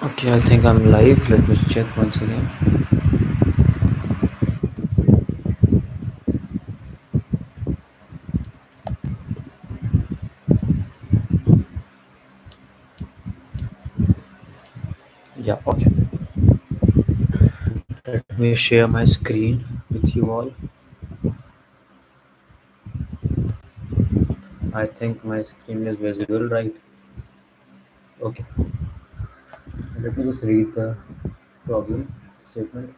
Okay, I think I'm live. Let me check once again. Yeah, okay. Let me share my screen with you all. I think my screen is visible, right? Okay. Let me just read the problem statement.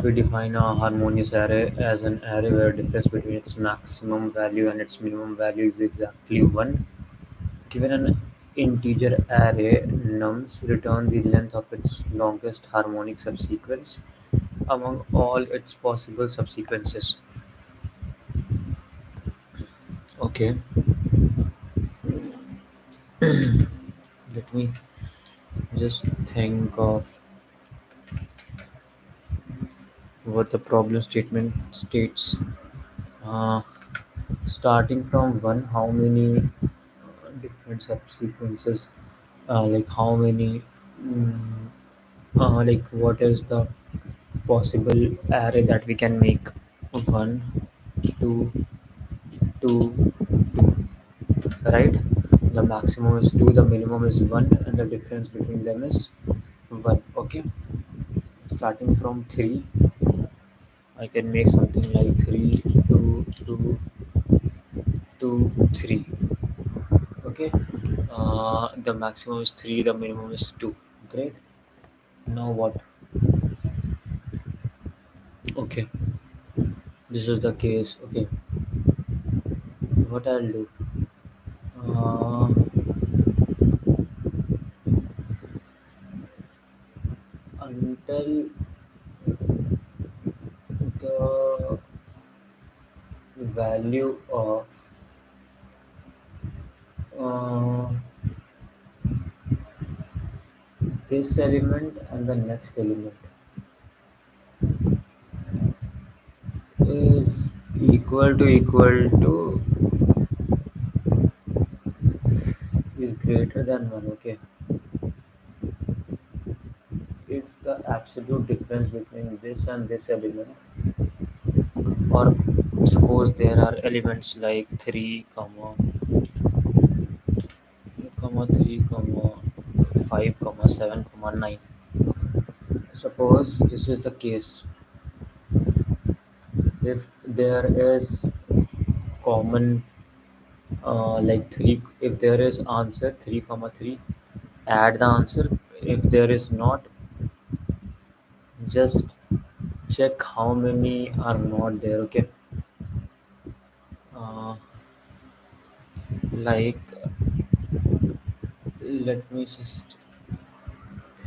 We define a harmonious array as an array where difference between its maximum value and its minimum value is exactly 1. Given an integer array, nums return the length of its longest harmonic subsequence among all its possible subsequences. Okay, let me just think of what the problem statement states. Uh, Starting from 1, how many different subsequences, like how many, mm, like what is the possible array that we can make? 1, 2, 2, 2, right? The maximum is 2, the minimum is 1, and the difference between them is 1. Okay, starting from 3, I can make something like 3, 2, 2, 2, 3. Okay, the maximum is 3, the minimum is 2. Great. Now what? Okay, this is the case. Okay, what I'll do? Uh, until the value of uh, this element and the next element is equal to is greater than 1. Okay, if the absolute difference between this and this element, or suppose there are elements like 3 comma 3 comma 5 comma 7 comma 9. Suppose this is the case. If there is common, like 3, if there is answer 3 comma 3, add the answer. If there is not, just check how many are not there. Okay, uh, like, let me just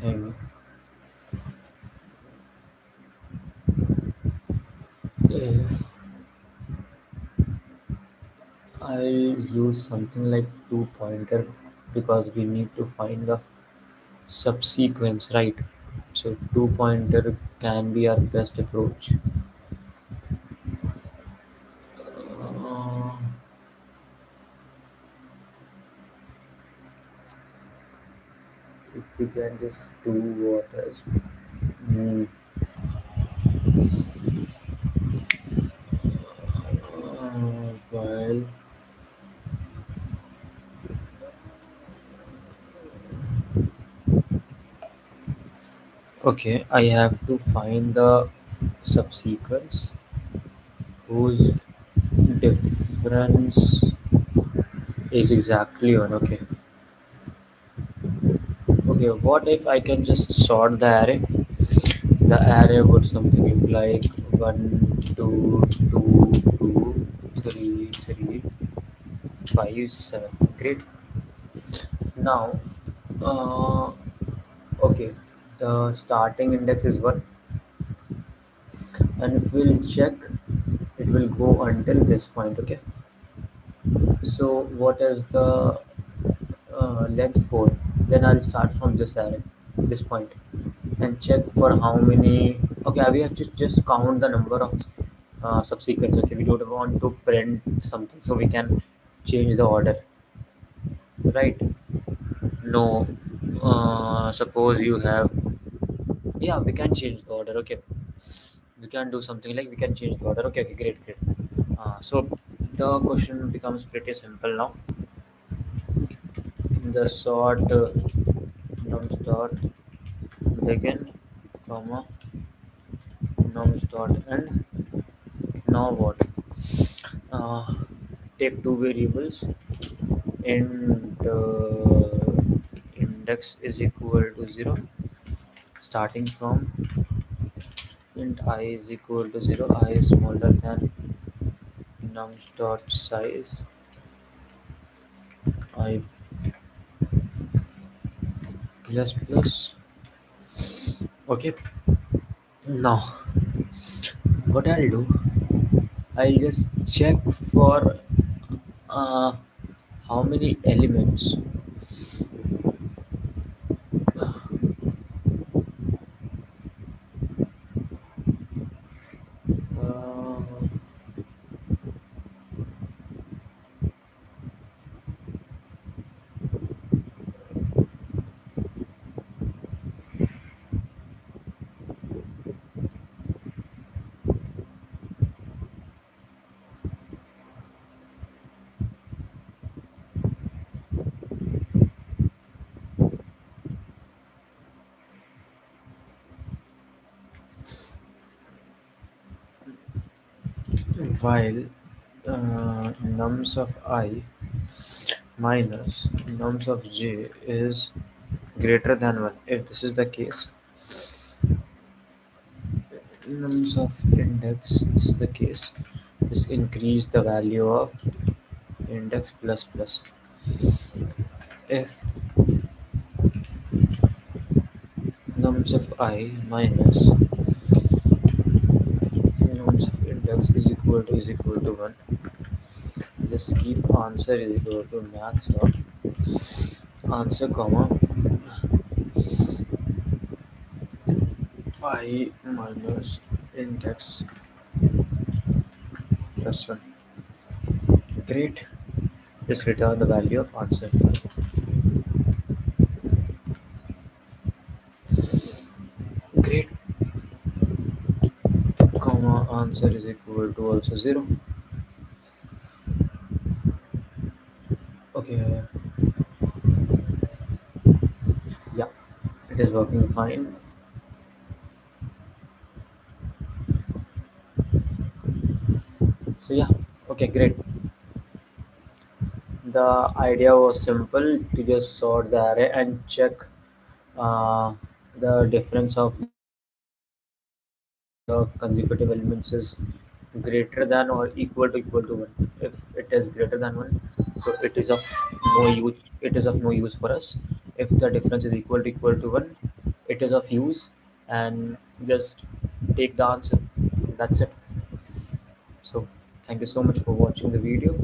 think. If I'll use something like two pointer, because we need to find the subsequence, right? So two pointer can be our best approach. uh, if we can just do what else. Hmm. Well, okay, I have to find the subsequence whose difference is exactly one. Okay, okay. What if I can just sort the array? The array would something look like 1, 2, 2, 2, 3, 3, 5, 7. Great. Now, uh, okay, the starting index is 1, and if we'll check, it will go until this point. Okay, so what is the length 4? Then I'll start from this array, this point, and check for how many. Okay, we have to just count the number of subsequence. Okay, we don't want to print something, so we can change the order. right? No. Suppose you have, yeah, we can change the order. Okay, we can do something like we can change the order. Okay, okay, great, great. So the question becomes pretty simple now. The sort nums dot begin, comma nums dot end. Now what? Uh, Take two variables and index is equal to 0, starting from int I is equal to 0, I is smaller than nums dot size I plus plus. Okay, now what I'll do, I'll just check for uh, how many elements. uh, while nums of I minus nums of j is greater than 1. If this is the case, nums of index is the case, just increase the value of index plus plus. If nums of I minus nums of index is equal to 1, just keep answer is equal to max of answer comma I minus index plus 1. Great. Just return the value of answer. Great. Comma answer is equal to also 0. Okay. Yeah, it is working fine. So yeah, okay, great. The idea was simple to just sort the array and check uh, the difference of the consecutive elements is greater than or equal to 1. If it is greater than 1, so it is of no use. It is of no use for us. If the difference is equal to 1, it is of use, and just take the answer. That's it. So thank you so much for watching the video.